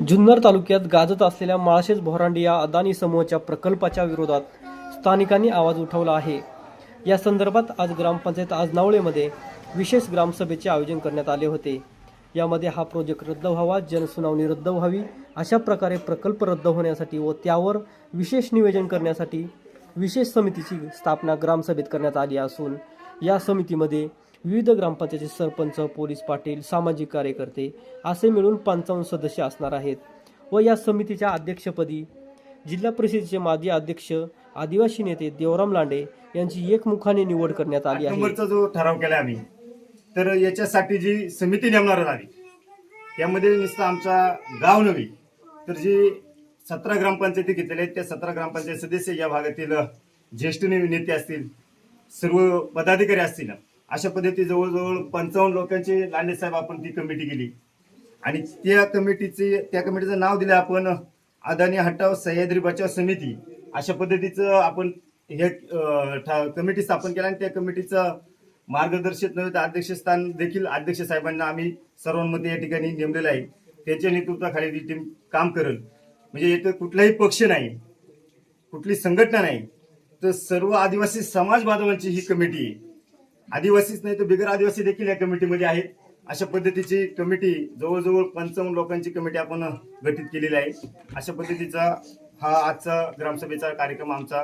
जुन्नर तालुक्यात गाजत असलेल्या माळशेज बोरांडे या अदानी समूहाच्या प्रकल्पाच्या विरोधात स्थानिकांनी आवाज उठवला आहे. या संदर्भात आज ग्रामपंचायत आजनावळेमध्ये विशेष ग्रामसभेचे आयोजन करण्यात आले होते. यामध्ये हा प्रोजेक्ट रद्द व्हावा, जनसुनावणी रद्द व्हावी, अशा प्रकारे प्रकल्प रद्द होण्यासाठी व त्यावर विशेष नियोजन करण्यासाठी विशेष समितीची स्थापना ग्रामसभेत करण्यात आली असून या समितीमध्ये विविध ग्रामपंचायतीचे सरपंच, पोलीस पाटील, सामाजिक कार्यकर्ते असे मिळून 55 सदस्य असणार आहेत. व या समितीच्या अध्यक्षपदी जिल्हा परिषदेचे माजी अध्यक्ष आदिवासी नेते देवराम लांडे यांची एकमुखाने निवड करण्यात आली आहे. नंबरचा जो ठराव केला आम्ही, तर याच्यासाठी जी समिती नेमणार आली त्यामध्ये नुसतं आमचा गाव नव्हे तर जी 17 ग्रामपंचायती घेतलेल्या आहेत त्या 17 ग्रामपंचायत सदस्य, या भागातील ज्येष्ठ नेते असतील, सर्व पदाधिकारी असतील, अशा पद्धती जवळजवळ 55 लोकांची लांडे साहेब आपण ती कमिटी केली आणि त्या कमिटीचं नाव दिलं आपण अदानी हटाव सह्याद्री बचाव समिती. अशा पद्धतीचं आपण हे कमिटी स्थापन केला आणि त्या कमिटीचं मार्गदर्शक नव्हे तर अध्यक्षस्थान देखील अध्यक्ष साहेबांना आम्ही सर्वांमध्ये या ठिकाणी नेमलेलं आहे. त्यांच्या नेतृत्वाखाली ही टीम काम करेल. म्हणजे इथं कुठलाही पक्ष नाही, कुठली संघटना नाही, तर सर्व आदिवासी समाज बांधवांची ही कमिटी आहे. आदिवासीच नाही तर बिगर आदिवासी देखील या कमिटीमध्ये आहेत. अशा पद्धतीची कमिटी जवळजवळ 55 लोकांची कमिटी आपण गठीत केलेली आहे. अशा पद्धतीचा हा आजचा ग्रामसभेचा कार्यक्रम आमचा.